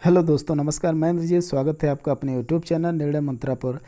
Hello दोस्तों, नमस्कार। मैं इंद्रजीत, स्वागत है आपका अपने यूट्यूब चैनल निर्णय मंत्रा पर।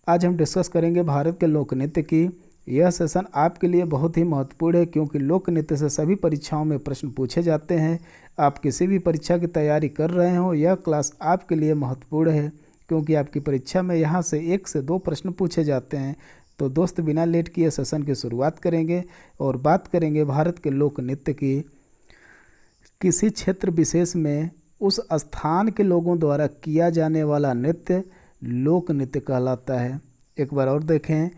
आज हम डिस्कस करेंगे भारत के लोक नृत्य की। यह सेशन आपके लिए बहुत ही महत्वपूर्ण है क्योंकि लोक नृत्य से सभी परीक्षाओं में प्रश्न पूछे जाते हैं। आप किसी भी परीक्षा की तैयारी कर रहे हो, यह क्लास आपके लिए महत्वपूर्ण है क्योंकि आपकी परीक्षा में यहाँ से 1 से 2 प्रश्न पूछे जाते हैं। तो दोस्त, बिना लेट किए सेशन की शुरुआत करेंगे और बात करेंगे भारत के लोक नृत्य की। किसी क्षेत्र विशेष में उस स्थान के लोगों द्वारा किया जाने वाला नृत्य लोक नृत्य कहलाता है। एक बार और देखें,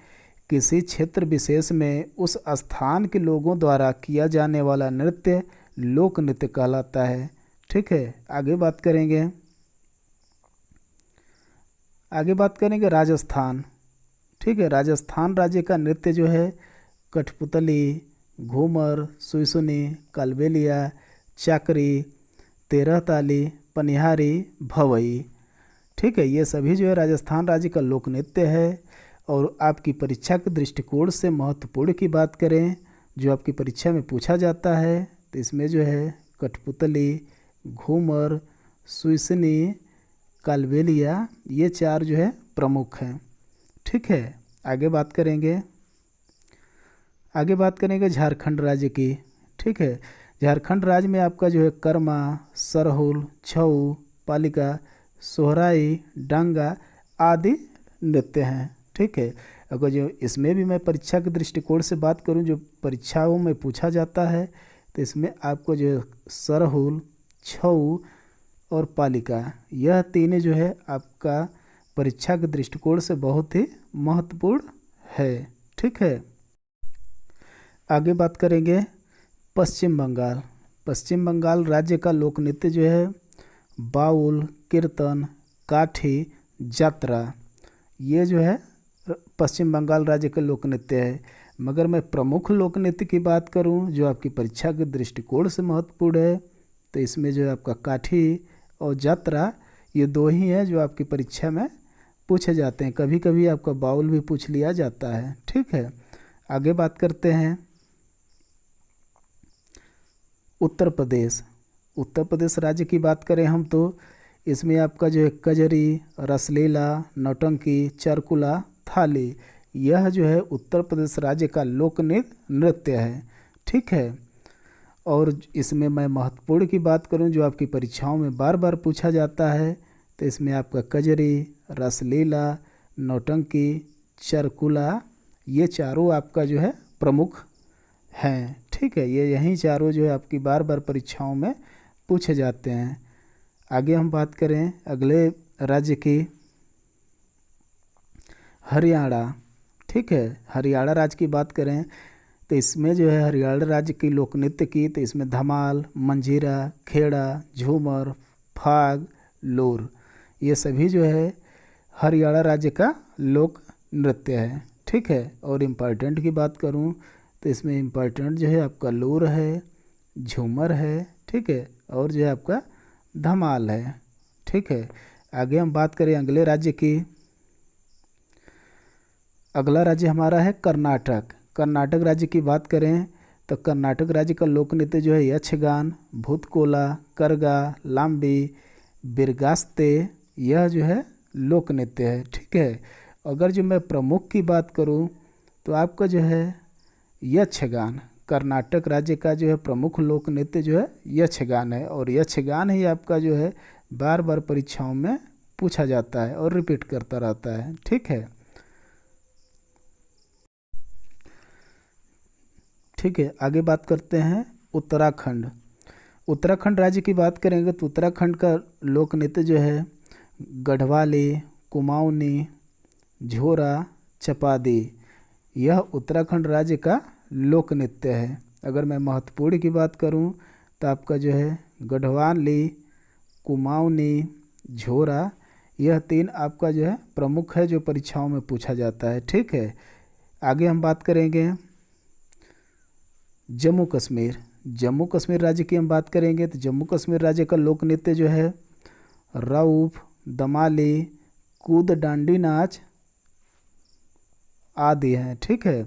किसी क्षेत्र विशेष में उस स्थान के लोगों द्वारा किया जाने वाला नृत्य लोक नृत्य कहलाता है। ठीक है, आगे बात करेंगे राजस्थान। ठीक है, राजस्थान राज्य का नृत्य जो है कठपुतली, घूमर, सुइसुनी, कालबेलिया, चाकरी, तेरह ताली, पनिहारी, भवई। ठीक है, ये सभी जो है राजस्थान राज्य का लोक नृत्य है। और आपकी परीक्षा के दृष्टिकोण से महत्वपूर्ण की बात करें जो आपकी परीक्षा में पूछा जाता है, तो इसमें जो है कठपुतली, घूमर, सुइसनी, कालबेलिया, ये 4 जो है प्रमुख हैं। ठीक है, आगे बात करेंगे झारखंड राज्य की। ठीक है, झारखंड राज्य में आपका जो है कर्मा, सरहुल, छऊ, पालिका, सोहराई, डांगा आदि नृत्य हैं। ठीक है, अगर जो इसमें भी मैं परीक्षा के दृष्टिकोण से बात करूं जो परीक्षाओं में पूछा जाता है, तो इसमें आपको जो है सरहुल, छऊ और पालिका, यह तीनों जो है आपका परीक्षा के दृष्टिकोण से बहुत ही महत्वपूर्ण है। ठीक है, आगे बात करेंगे पश्चिम बंगाल। पश्चिम बंगाल राज्य का लोक नृत्य जो है बाउल, कीर्तन, काठी, जात्रा, ये जो है पश्चिम बंगाल राज्य का लोक नृत्य है। मगर मैं प्रमुख लोक नृत्य की बात करूं जो आपकी परीक्षा के दृष्टिकोण से महत्वपूर्ण है, तो इसमें जो है आपका काठी और जात्रा, ये 2 ही हैं जो आपकी परीक्षा में पूछे जाते हैं। कभी कभी आपका बाउल भी पूछ लिया जाता है। ठीक है, आगे बात करते हैं उत्तर प्रदेश। उत्तर प्रदेश राज्य की बात करें हम, तो इसमें आपका जो है कजरी, रसलीला, नौटंकी, चरकुला, थाली, यह जो है उत्तर प्रदेश राज्य का लोक नृत्य है। ठीक है, और इसमें मैं महत्वपूर्ण की बात करूं जो आपकी परीक्षाओं में बार बार पूछा जाता है, तो इसमें आपका कजरी, रसलीला, नौटंकी, चरकुला, ये चारों आपका जो है प्रमुख हैं। ठीक है, ये यही चारों जो है आपकी बार बार परीक्षाओं में पूछे जाते हैं। आगे हम बात करें अगले राज्य की, हरियाणा। ठीक है, हरियाणा राज्य की बात करें तो इसमें जो है हरियाणा राज्य की लोक नृत्य की, तो इसमें धमाल, मंजीरा, खेड़ा, झूमर, फाग, लोर, ये सभी जो है हरियाणा राज्य का लोक नृत्य है। ठीक है, और इम्पॉर्टेंट की बात करूं तो इसमें इम्पॉर्टेंट जो है आपका लोर है, झूमर है। ठीक है, और जो है आपका धमाल है। ठीक है, आगे हम बात करें अगले राज्य की। अगला राज्य हमारा है कर्नाटक। कर्नाटक राज्य की बात करें तो कर्नाटक राज्य का लोक नृत्य जो है यक्षगान, भूतकोला, करगा, लाम्बी, बिरगास्ते, यह जो है लोक नृत्य है। ठीक है, अगर जो मैं प्रमुख की बात करूं तो आपका जो है यक्षगान, कर्नाटक राज्य का जो है प्रमुख लोक नृत्य जो है यक्षगान है। और यक्षगान ही आपका जो है बार बार परीक्षाओं में पूछा जाता है और रिपीट करता रहता है। ठीक है, आगे बात करते हैं उत्तराखंड। उत्तराखंड राज्य की बात करेंगे तो उत्तराखंड का लोक नृत्य जो है गढ़वाली, कुमाऊनी, झोरा, चपादी, यह उत्तराखंड राज्य का लोक नृत्य है। अगर मैं महत्वपूर्ण की बात करूं तो आपका जो है गढ़वाली, कुमाऊनी, झोरा, यह 3 आपका जो है प्रमुख है जो परीक्षाओं में पूछा जाता है। ठीक है, आगे हम बात करेंगे जम्मू कश्मीर। जम्मू कश्मीर राज्य की हम बात करेंगे तो जम्मू कश्मीर राज्य का लोक नृत्य जो है रऊफ, दमाली, कूद डांडी नाच आदि हैं। ठीक है,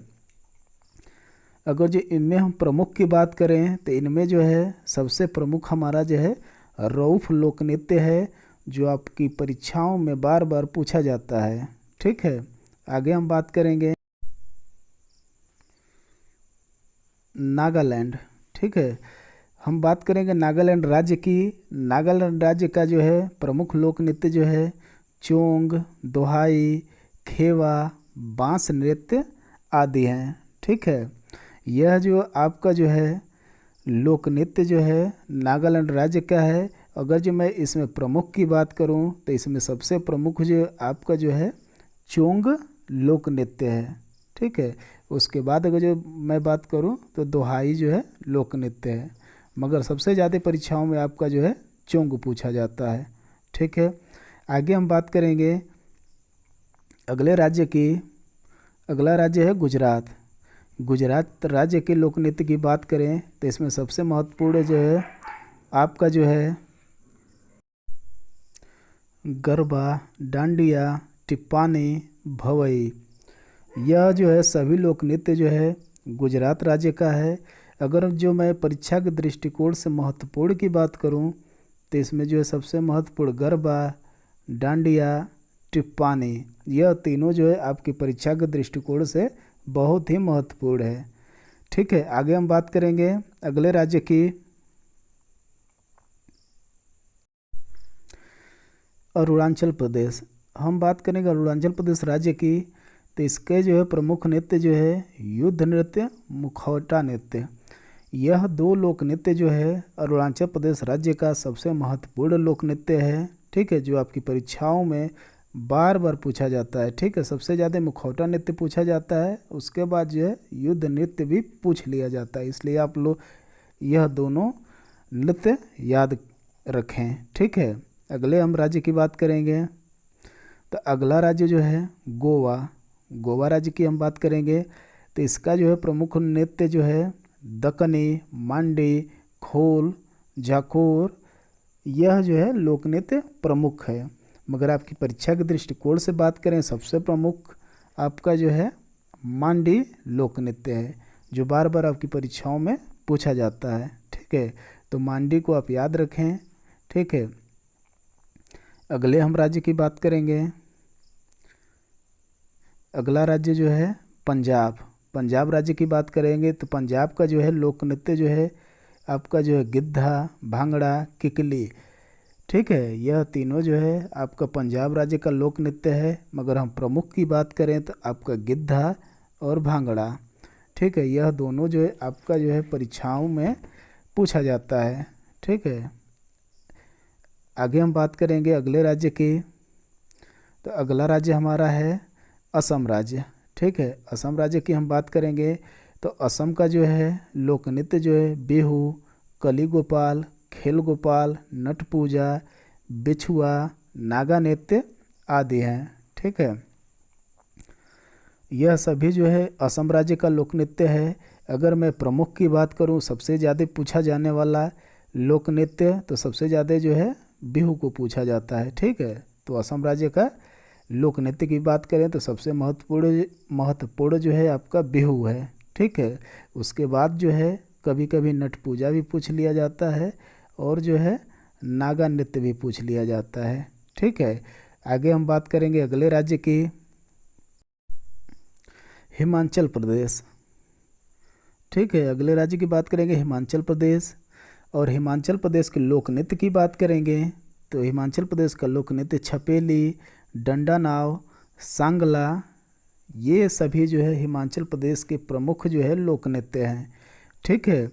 अगर जो इनमें हम प्रमुख की बात करें तो इनमें जो है सबसे प्रमुख हमारा जो है रऊफ लोक नृत्य है, जो आपकी परीक्षाओं में बार बार पूछा जाता है। ठीक है, आगे हम बात करेंगे नागालैंड। ठीक है, हम बात करेंगे नागालैंड राज्य की। नागालैंड राज्य का जो है प्रमुख लोक नृत्य जो है चोंग, दोहाई, खेवा, बांस नृत्य आदि हैं। ठीक है, यह जो आपका जो है लोक नृत्य जो है नागालैंड राज्य का है। अगर जो मैं इसमें प्रमुख की बात करूं तो इसमें सबसे प्रमुख जो आपका जो है चोंग लोक नृत्य है। ठीक है, उसके बाद अगर जो मैं बात करूं तो दोहाई जो है लोक नृत्य है, मगर सबसे ज़्यादा परीक्षाओं में आपका जो है चोंग पूछा जाता है। ठीक है, आगे हम बात करेंगे अगले राज्य की। अगला राज्य है गुजरात। गुजरात राज्य के लोक नृत्य की बात करें तो इसमें सबसे महत्वपूर्ण जो है आपका जो है गरबा, डांडिया, टिप्पानी, भवई। यह जो है सभी लोक नृत्य जो है गुजरात राज्य का है। अगर जो मैं परीक्षा के दृष्टिकोण से महत्वपूर्ण की बात करूं तो इसमें जो है सबसे महत्वपूर्ण गरबा, डांडिया, टिप्पानी, यह तीनों जो है आपकी परीक्षा के दृष्टिकोण से बहुत ही महत्वपूर्ण है। ठीक है, आगे हम बात करेंगे अगले राज्य की। अरुणाचल प्रदेश। हम बात करेंगे अरुणाचल प्रदेश राज्य की तो इसके जो है प्रमुख नृत्य जो है युद्ध नृत्य, मुखौटा नृत्य। यह दो लोक नृत्य जो है अरुणाचल प्रदेश राज्य का सबसे महत्वपूर्ण लोक नृत्य है। ठीक है, जो आपकी परीक्षाओं में बार बार पूछा जाता है। ठीक है, सबसे ज़्यादा मुखौटा नृत्य पूछा जाता है, उसके बाद जो है युद्ध नृत्य भी पूछ लिया जाता है, इसलिए आप लोग यह दोनों नृत्य याद रखें। ठीक है, अगले हम राज्य की बात करेंगे तो अगला राज्य जो है गोवा। गोवा राज्य की हम बात करेंगे तो इसका जो है प्रमुख नृत्य जो है दक्कनी, मांडी, खोल, झाकोर, यह जो है लोक नृत्य प्रमुख है। मगर आपकी परीक्षा के दृष्टिकोण से बात करें सबसे प्रमुख आपका जो है मांडी लोक नृत्य है, जो बार बार आपकी परीक्षाओं में पूछा जाता है। ठीक है, तो मांडी को आप याद रखें। ठीक है, अगले हम राज्य की बात करेंगे। अगला राज्य जो है पंजाब। पंजाब राज्य की बात करेंगे तो पंजाब का जो है लोक नृत्य जो है आपका जो है गिद्धा, भांगड़ा, किकली। ठीक है, यह तीनों जो है आपका पंजाब राज्य का लोक नृत्य है, मगर हम प्रमुख की बात करें तो आपका गिद्धा और भांगड़ा। ठीक है, यह दोनों जो है आपका जो है परीक्षाओं में पूछा जाता है। ठीक है, आगे हम बात करेंगे अगले राज्य की। तो अगला राज्य हमारा है असम राज्य। ठीक है, असम राज्य की हम बात करेंगे तो असम का जो है लोक नृत्य जो है बिहू, कली गोपाल, खेल गोपाल, नट पूजा, बिछुआ, नागा नृत्य आदि हैं। ठीक है, यह सभी जो है असम राज्य का लोक नृत्य है। अगर मैं प्रमुख की बात करूं सबसे ज़्यादा पूछा जाने वाला लोक नृत्य तो सबसे ज़्यादा जो है बिहू को पूछा जाता है। ठीक है, तो असम राज्य का लोक नृत्य की बात करें तो सबसे महत्वपूर्ण जो है आपका बिहू है। ठीक है, उसके बाद जो है कभी कभी नट पूजा भी पूछ लिया जाता है और जो है नागा नृत्य भी पूछ लिया जाता है। ठीक है, आगे हम बात करेंगे अगले राज्य की। हिमाचल प्रदेश। ठीक है, अगले राज्य की बात करेंगे हिमाचल प्रदेश। और हिमाचल प्रदेश के लोक नृत्य की बात करेंगे तो हिमाचल प्रदेश का लोक नृत्य छपेली, डंडा नाव, सांगला, ये सभी जो है हिमाचल प्रदेश के प्रमुख जो है लोक नृत्य हैं। ठीक है,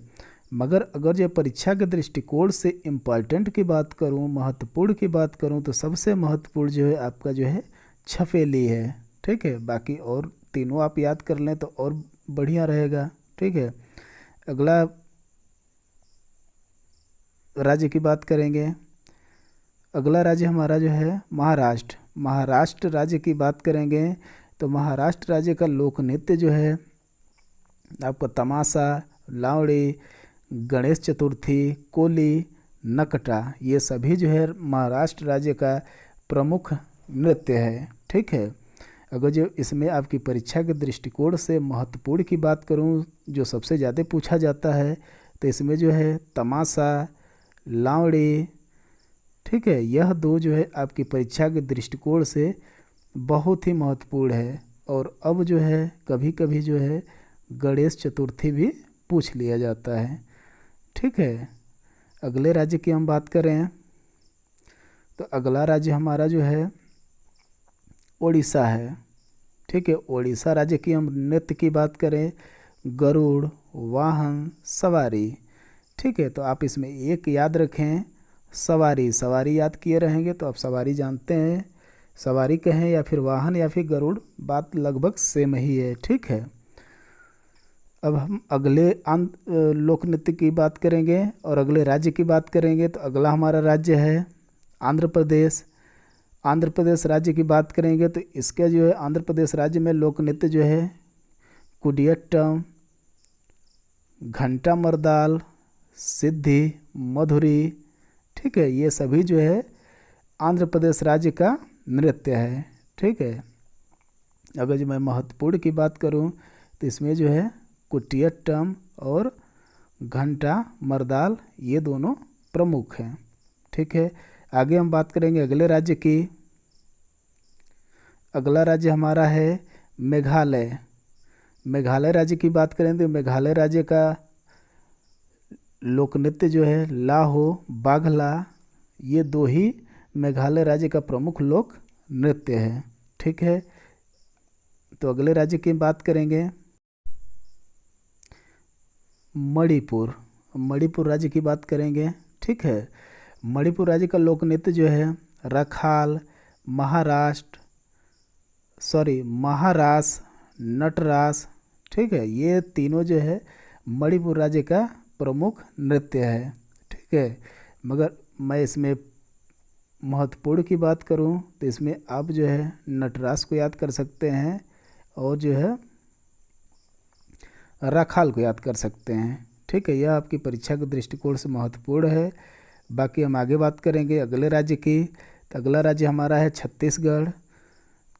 मगर अगर जो परीक्षा के दृष्टिकोण से इम्पॉर्टेंट की बात करूं, महत्वपूर्ण की बात करूं तो सबसे महत्वपूर्ण जो है आपका जो है छपेली है। ठीक है, बाकी और तीनों आप याद कर लें तो और बढ़िया रहेगा। ठीक है, अगला राज्य की बात करेंगे। अगला राज्य हमारा जो है महाराष्ट्र। महाराष्ट्र राज्य की बात करेंगे तो महाराष्ट्र राज्य का लोक नृत्य जो है आपका तमाशा, लावड़ी, गणेश चतुर्थी, कोली, नकटा, ये सभी जो है महाराष्ट्र राज्य का प्रमुख नृत्य है। ठीक है, अगर जो इसमें आपकी परीक्षा के दृष्टिकोण से महत्वपूर्ण की बात करूं जो सबसे ज़्यादा पूछा जाता है तो इसमें जो है तमाशा, लावड़ी, ठीक है, यह दो जो है आपकी परीक्षा के दृष्टिकोण से बहुत ही महत्वपूर्ण है। और अब जो है कभी कभी जो है गणेश चतुर्थी भी पूछ लिया जाता है। ठीक है, अगले राज्य की हम बात करें तो अगला राज्य हमारा जो है उड़ीसा है। ठीक है, उड़ीसा राज्य की हम नृत्य की बात करें, गरुड़, वाहन, सवारी। ठीक है, तो आप इसमें एक याद रखें, सवारी। सवारी याद किए रहेंगे तो आप सवारी जानते हैं, सवारी कहें या फिर वाहन या फिर गरुड़, बात लगभग सेम ही है। ठीक है, अब हम अगले लोक नृत्य की बात करेंगे और अगले राज्य की बात करेंगे। तो अगला हमारा राज्य है आंध्र प्रदेश। आंध्र प्रदेश राज्य की बात करेंगे तो इसका जो है आंध्र प्रदेश राज्य में लोक नृत्य जो है कुडियट्टम, घंटा मर्दाल, सिद्धि, मधुरी। ठीक है, ये सभी जो है आंध्र प्रदेश राज्य का नृत्य है। ठीक है, अगर जो मैं महत्वपूर्ण की बात करूं तो इसमें जो है कुटियट्टम और घंटा मर्दाल ये दोनों प्रमुख हैं। ठीक है, आगे हम बात करेंगे अगले राज्य की। अगला राज्य हमारा है मेघालय। मेघालय राज्य की बात करें तो मेघालय राज्य का लोक नृत्य जो है लाहो, बाघला, ये दो ही मेघालय राज्य का प्रमुख लोक नृत्य है। ठीक है, तो अगले राज्य की बात करेंगे मणिपुर। मणिपुर राज्य की बात करेंगे। ठीक है, मणिपुर राज्य का लोक नृत्य जो है रखाल, महारास, नटरास। ठीक है, ये तीनों जो है मणिपुर राज्य का प्रमुख नृत्य है। ठीक है, मगर मैं इसमें महत्वपूर्ण की बात करूं तो इसमें आप जो है नटरास को याद कर सकते हैं और जो है रखाल को याद कर सकते हैं। ठीक है, यह आपकी परीक्षा के दृष्टिकोण से महत्वपूर्ण है। बाकी हम आगे बात करेंगे अगले राज्य की। तो अगला राज्य हमारा है छत्तीसगढ़।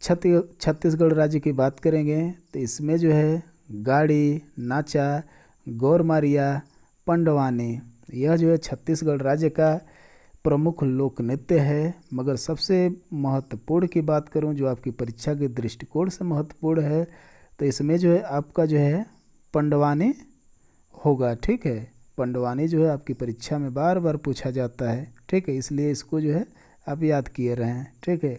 छत्तीसगढ़ राज्य की बात करेंगे तो इसमें जो है गाड़ी, नाचा, गौरमारिया, पंडवानी, यह जो है छत्तीसगढ़ राज्य का प्रमुख लोक नृत्य है। मगर सबसे महत्वपूर्ण की बात करूं जो आपकी परीक्षा के दृष्टिकोण से महत्वपूर्ण है तो इसमें जो है आपका जो है पंडवानी होगा। ठीक है, पंडवानी जो है आपकी परीक्षा में बार बार पूछा जाता है। ठीक है, इसलिए इसको जो है आप याद किए रहें। ठीक है,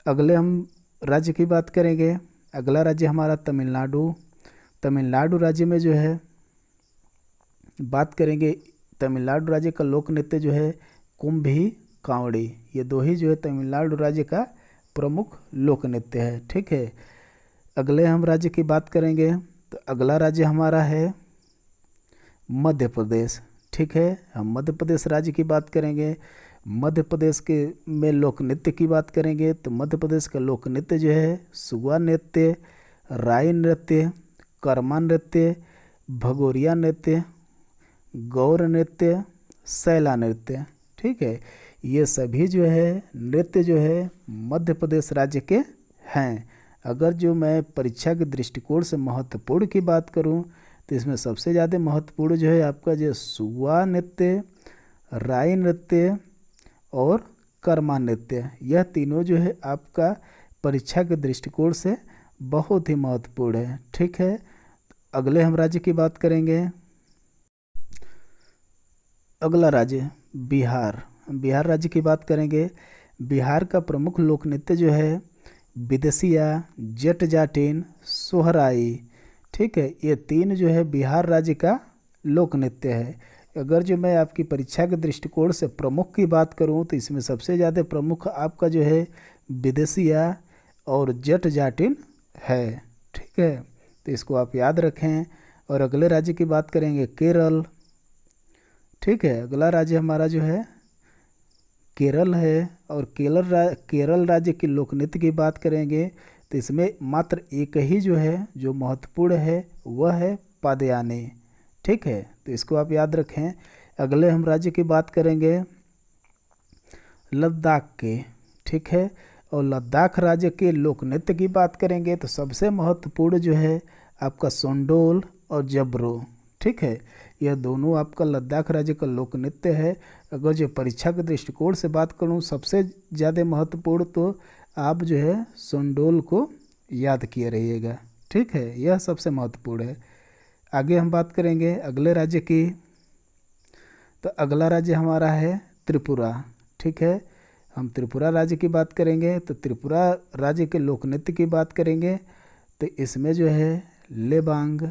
अगले हम राज्य की बात करेंगे। अगला राज्य हमारा तमिलनाडु। तमिलनाडु राज्य में जो है बात करेंगे, तमिलनाडु राज्य का लोक नृत्य जो है कुंभी, कांवड़ी, ये दो ही जो है तमिलनाडु राज्य का प्रमुख लोक नृत्य है। ठीक है, अगले हम राज्य की बात करेंगे तो अगला राज्य हमारा है मध्य प्रदेश। ठीक है, हम मध्य प्रदेश राज्य की बात करेंगे। मध्य प्रदेश के में लोक नृत्य की बात करेंगे तो मध्य प्रदेश का लोक नृत्य जो है सुआ नृत्य, राई नृत्य, कर्मा नृत्य, भगोरिया नृत्य, गौर नृत्य, सैला नृत्य। ठीक है, ये सभी जो है नृत्य जो है मध्य प्रदेश राज्य के हैं। अगर जो मैं परीक्षा के दृष्टिकोण से महत्वपूर्ण की बात करूं तो इसमें सबसे ज़्यादा महत्वपूर्ण जो है आपका जो सुआ नृत्य, राई नृत्य और कर्मा नृत्य, यह तीनों जो है आपका परीक्षा के दृष्टिकोण से बहुत ही महत्वपूर्ण है। ठीक है, अगले हम राज्य की बात करेंगे। अगला राज्य बिहार। बिहार राज्य की बात करेंगे। बिहार का प्रमुख लोक नृत्य जो है विदेशिया, जट जाटिन, सोहराई। ठीक है, ये तीन जो है बिहार राज्य का लोक नृत्य है। अगर जो मैं आपकी परीक्षा के दृष्टिकोण से प्रमुख की बात करूं तो इसमें सबसे ज़्यादा प्रमुख आपका जो है विदेशिया और जट जाटिन है। ठीक है, तो इसको आप याद रखें। और अगले राज्य की बात करेंगे केरल। ठीक है, अगला राज्य हमारा जो है केरल है और केरल राज्य की लोक नृत्य की बात करेंगे तो इसमें मात्र एक ही जो है जो महत्वपूर्ण है वह है पादयानी। ठीक है, तो इसको आप याद रखें। अगले हम राज्य की बात करेंगे लद्दाख के। ठीक है, और लद्दाख राज्य के लोक नृत्य की बात करेंगे तो सबसे महत्वपूर्ण जो है आपका सोंडोल और जबरो। ठीक है, यह दोनों आपका लद्दाख राज्य का लोक नृत्य है। अगर जो परीक्षा के दृष्टिकोण से बात करूं सबसे ज़्यादा महत्वपूर्ण, तो आप जो है सोंडोल को याद किए रहिएगा। ठीक है, यह सबसे महत्वपूर्ण है। आगे हम बात करेंगे अगले राज्य की। तो अगला राज्य हमारा है त्रिपुरा। ठीक है, हम त्रिपुरा राज्य की बात करेंगे। तो त्रिपुरा राज्य के लोक नृत्य की बात करेंगे तो इसमें जो है लेबांग,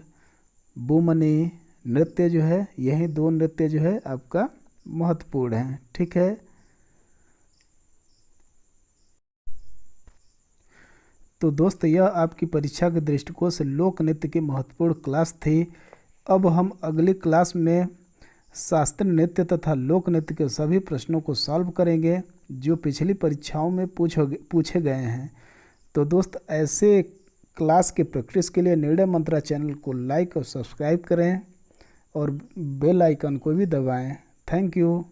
बुमनी नृत्य जो है, यही दो नृत्य जो है आपका महत्वपूर्ण है। ठीक है, तो दोस्त यह आपकी परीक्षा के दृष्टिकोण से लोक नृत्य की महत्वपूर्ण क्लास थी। अब हम अगली क्लास में शास्त्रीय नृत्य तथा लोक नृत्य के सभी प्रश्नों को सॉल्व करेंगे जो पिछली परीक्षाओं में पूछे गए हैं। तो दोस्त ऐसे क्लास के प्रैक्टिस के लिए निर्णय मंत्रा चैनल को लाइक और सब्सक्राइब करें और बेल आइकन को भी दबाएं। Thank you.